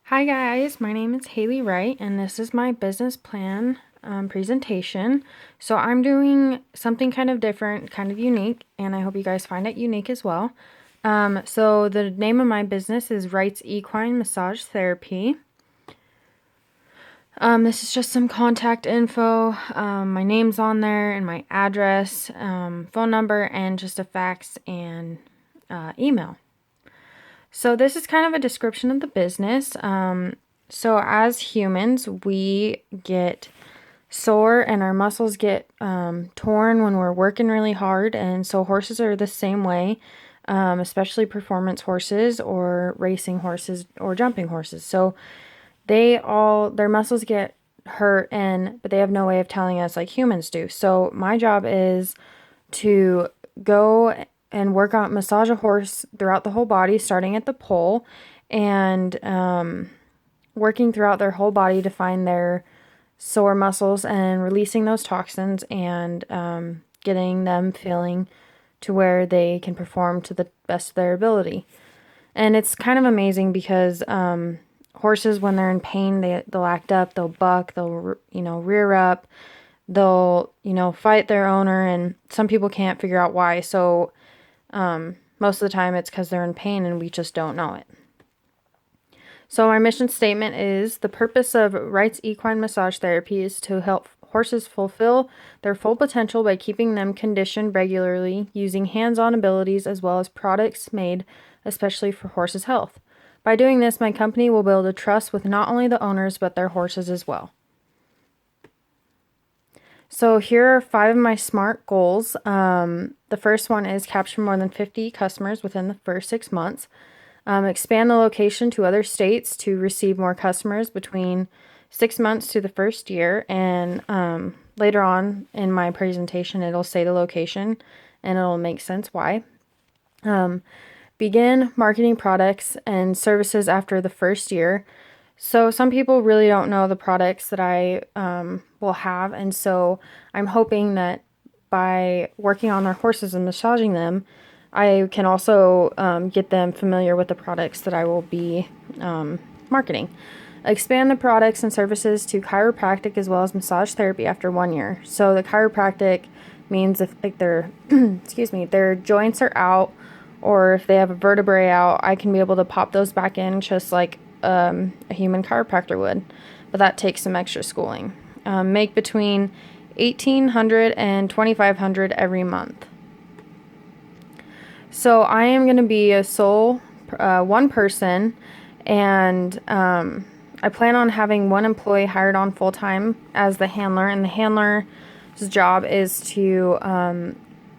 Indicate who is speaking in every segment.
Speaker 1: Hi guys, my name is Haley Wright and this is my business plan presentation. So I'm doing something kind of different, kind of unique, and I hope you guys find it unique as well. So the name of my business is Wright's Equine Massage Therapy. This is just some contact info. My name's on there and my address, phone number, and just a fax and email. So this is kind of a description of the business. So as humans, we get sore and our muscles get torn when we're working really hard. And so horses are the same way, especially performance horses or racing horses or jumping horses. So their muscles get hurt, but they have no way of telling us like humans do. So my job is to go and massage a horse throughout the whole body, starting at the poll and working throughout their whole body to find their sore muscles and releasing those toxins and getting them feeling to where they can perform to the best of their ability. And it's kind of amazing because horses, when they're in pain, they'll act up, they'll buck, they'll rear up, they'll fight their owner, and some people can't figure out why. So most of the time it's because they're in pain and we just don't know it. So my mission statement is: the purpose of Wright's Equine Massage Therapy is to help horses fulfill their full potential by keeping them conditioned regularly, using hands-on abilities as well as products made especially for horses' health. By doing this, my company will build a trust with not only the owners but their horses as well. So here are 5 of my SMART goals. The first one is capture more than 50 customers within the first 6 months. Expand the location to other states to receive more customers between 6 months to the first year. And later on in my presentation, it'll say the location and it'll make sense why. Begin marketing products and services after the first year. So some people really don't know the products that I will have, and so I'm hoping that by working on their horses and massaging them, I can also get them familiar with the products that I will be marketing. Expand the products and services to chiropractic as well as massage therapy after 1 year. So the chiropractic means if like their their joints are out, or if they have a vertebrae out, I can be able to pop those back in just like a human chiropractor would, but that takes some extra schooling. Make between $1,800 and $2,500 every month. So I am going to be a sole one person, and I plan on having one employee hired on full time as the handler, and the handler's job is to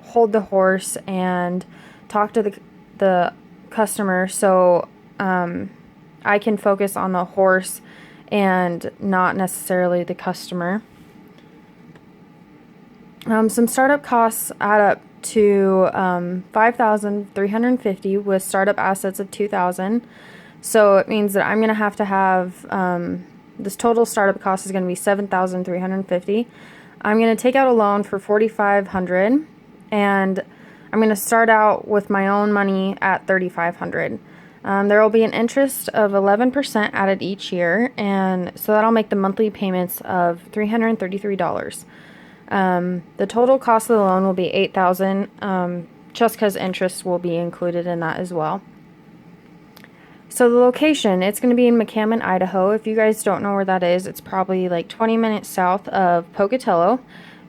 Speaker 1: hold the horse and talk to the customer, so I can focus on the horse and not necessarily the customer. Some startup costs add up to $5,350 with startup assets of $2,000. So it means that I'm going to have this total startup cost is going to be $7,350. I'm going to take out a loan for $4,500, and I'm going to start out with my own money at $3,500. There will be an interest of 11% added each year, and so that'll make the monthly payments of $333. The total cost of the loan will be $8,000, just because interest will be included in that as well. So the location, it's going to be in McCammon, Idaho. If you guys don't know where that is, it's probably like 20 minutes south of Pocatello.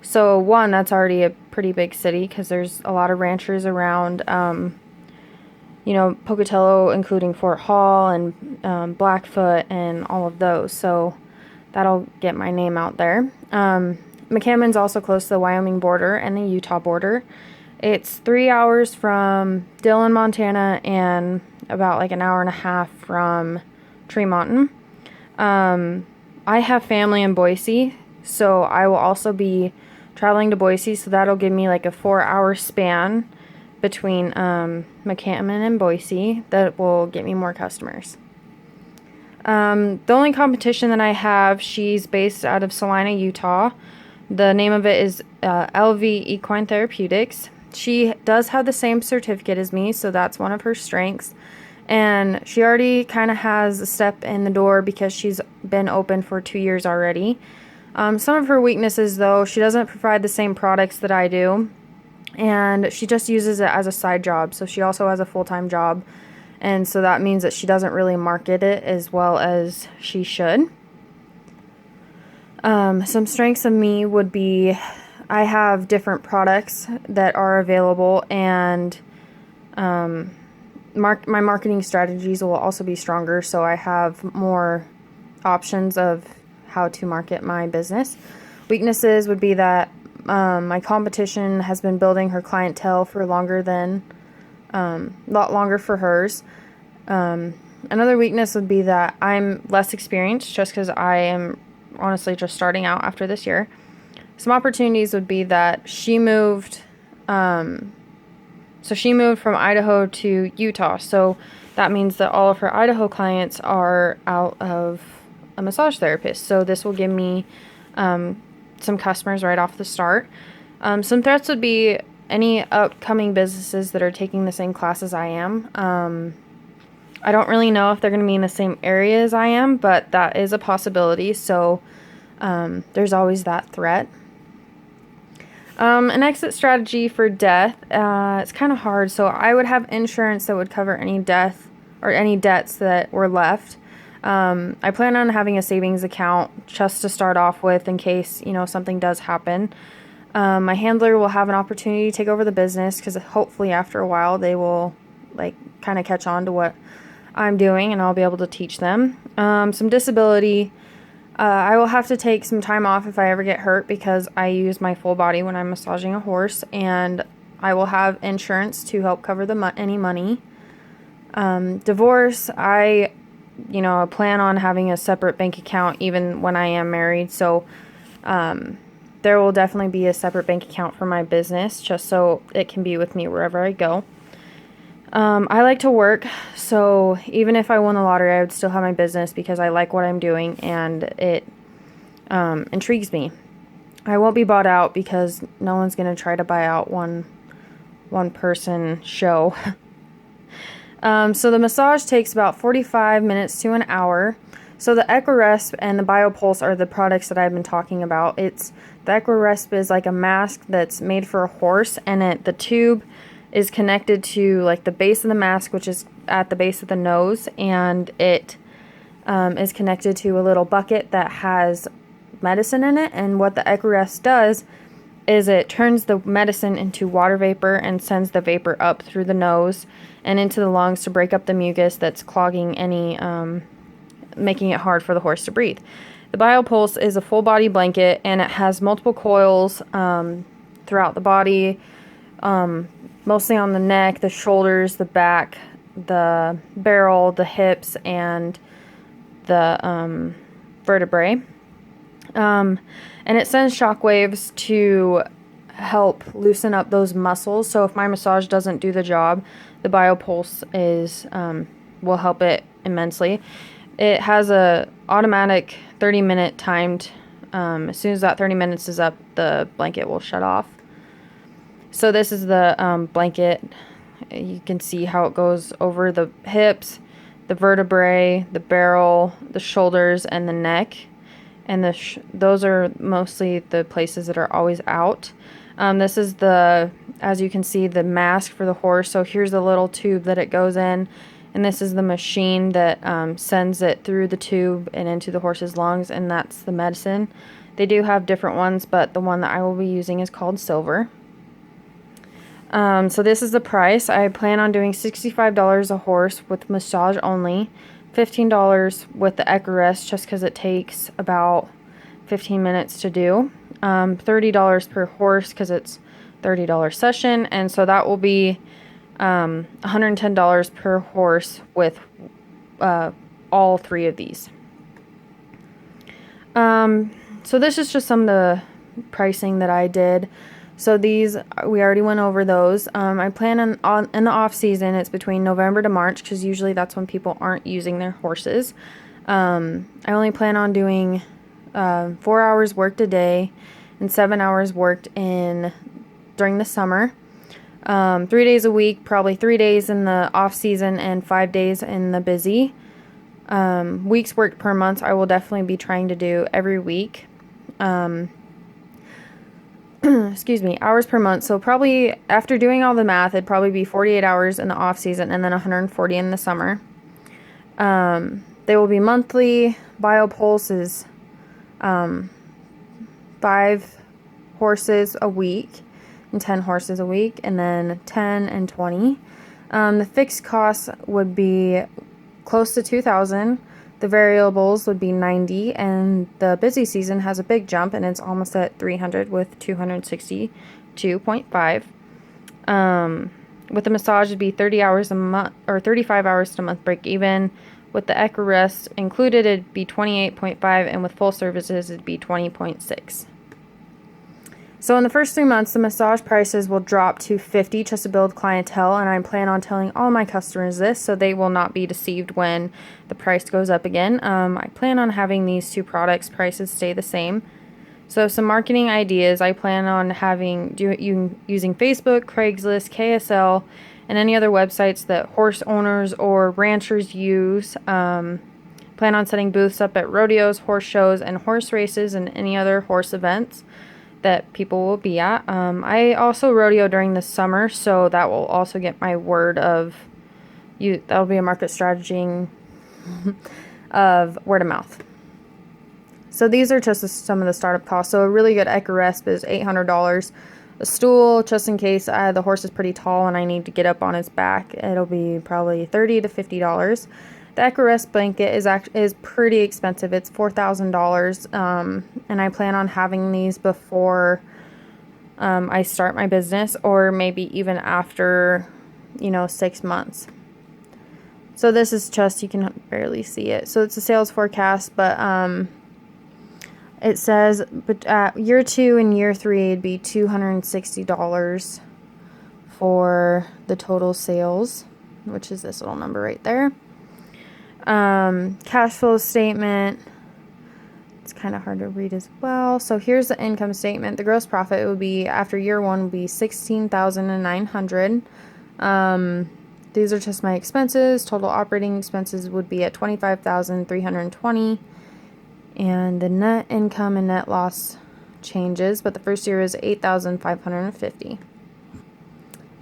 Speaker 1: So one, that's already a pretty big city because there's a lot of ranchers around, Pocatello, including Fort Hall and Blackfoot and all of those. So that'll get my name out there. McCammon's also close to the Wyoming border and the Utah border. It's 3 hours from Dillon, Montana, and about like an hour and a half from Tremonton. I have family in Boise, so I will also be traveling to Boise, so that'll give me like a 4-hour span between McCammon and Boise that will get me more customers. The only competition that I have, she's based out of Salina, Utah. The name of it is LV Equine Therapeutics. She does have the same certificate as me, so that's one of her strengths. And she already kind of has a step in the door because she's been open for 2 years already. Some of her weaknesses, though, she doesn't provide the same products that I do, and she just uses it as a side job. So she also has a full-time job, and so that means that she doesn't really market it as well as she should. Some strengths of me would be I have different products that are available, and my marketing strategies will also be stronger, so I have more options of how to market my business. Weaknesses would be that my competition has been building her clientele for longer than a lot longer for hers. Another weakness would be that I'm less experienced just because I am honestly just starting out after this year. Some opportunities would be that she moved from Idaho to Utah, so that means that all of her Idaho clients are out of a massage therapist. So this will give me some customers right off the start. Some threats would be any upcoming businesses that are taking the same class as I am. I don't really know if they're going to be in the same area as I am, but that is a possibility. So there's always that threat. An exit strategy for death, it's kind of hard. So I would have insurance that would cover any death or any debts that were left. I plan on having a savings account just to start off with in case, something does happen. My handler will have an opportunity to take over the business because hopefully after a while they will kind of catch on to what I'm doing, and I'll be able to teach them. Some disability. I will have to take some time off if I ever get hurt because I use my full body when I'm massaging a horse, and I will have insurance to help cover any money. Divorce, I plan on having a separate bank account even when I am married, so there will definitely be a separate bank account for my business just so it can be with me wherever I go. I like to work, so even if I won the lottery, I would still have my business because I like what I'm doing and it intrigues me. I won't be bought out because no one's going to try to buy out one person show. So the massage takes about 45 minutes to an hour. So the Equirest and the BioPulse are the products that I've been talking about. The Equirest is like a mask that's made for a horse, and the tube is connected to the base of the mask, which is at the base of the nose, and it is connected to a little bucket that has medicine in it. And what the Equirest does is it turns the medicine into water vapor and sends the vapor up through the nose and into the lungs to break up the mucus that's clogging making it hard for the horse to breathe. The BioPulse is a full body blanket, and it has multiple coils throughout the body, mostly on the neck, the shoulders, the back, the barrel, the hips, and the vertebrae. And it sends shock waves to help loosen up those muscles. So if my massage doesn't do the job, the BioPulse will help it immensely. It has a automatic 30-minute timed. As soon as that 30 minutes is up, the blanket will shut off. So this is the blanket. You can see how it goes over the hips, the vertebrae, the barrel, the shoulders, and the neck. And those are mostly the places that are always out. This is as you can see, the mask for the horse. So here's the little tube that it goes in. And this is the machine that sends it through the tube and into the horse's lungs. And that's the medicine. They do have different ones, but the one that I will be using is called Silver. So this is the price. I plan on doing $65 a horse with massage only, $15 with the Equirest just because it takes about 15 minutes to do, $30 per horse because it's $30 session, and so that will be $110 per horse with all three of these. So this is just some of the pricing that I did. So these, we already went over those. I plan on in the off season, it's between November to March because usually that's when people aren't using their horses. I only plan on doing 4 hours worked a day and 7 hours worked during the summer. 3 days a week, probably 3 days in the off season and 5 days in the busy. Weeks worked per month, I will definitely be trying to do every week. Excuse me, hours per month. So probably after doing all the math, it'd probably be 48 hours in the off season and then 140 in the summer. They will be monthly. BioPulse is 5 horses a week and 10 horses a week, and then 10 and 20. The fixed costs would be close to $2,000. The variables would be 90, and the busy season has a big jump, and it's almost at 300 with 262.5. With the massage, it'd be 30 hours a month or 35 hours a month break even. With the Equine rest included, it'd be 28.5, and with full services, it'd be 20.6. So in the first 3 months, the massage prices will drop to $50 just to build clientele, and I plan on telling all my customers this so they will not be deceived when the price goes up again. I plan on having these 2 products prices stay the same. So some marketing ideas, I plan on using Facebook, Craigslist, KSL, and any other websites that horse owners or ranchers use. Plan on setting booths up at rodeos, horse shows, and horse races and any other horse events that people will be at. I also rodeo during the summer, so that will also get my word of you. That'll be a market strategy of word of mouth. So these are just some of the startup costs. So a really good Equirest is $800. A stool, just in case the horse is pretty tall and I need to get up on his back, it'll be probably $30 to $50. The Equirest blanket is pretty expensive. It's $4,000, and I plan on having these before I start my business, or maybe even after, 6 months. So this is just, you can barely see it. So it's a sales forecast, but it says, but at year 2 and year 3, it'd be $260 for the total sales, which is this little number right there. Cash flow statement, it's kind of hard to read as well. So here's the income statement. The gross profit would be, after year 1, would be $16,900. These are just my expenses. Total operating expenses would be at $25,320. And the net income and net loss changes, but the first year is $8,550.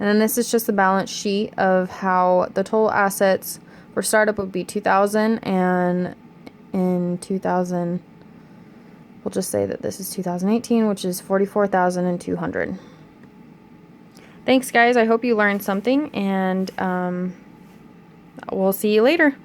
Speaker 1: And then this is just the balance sheet of how the total assets for startup would be $2,000, and in 2000, we'll just say that this is 2018, which is $44,200. Thanks, guys. I hope you learned something, and we'll see you later.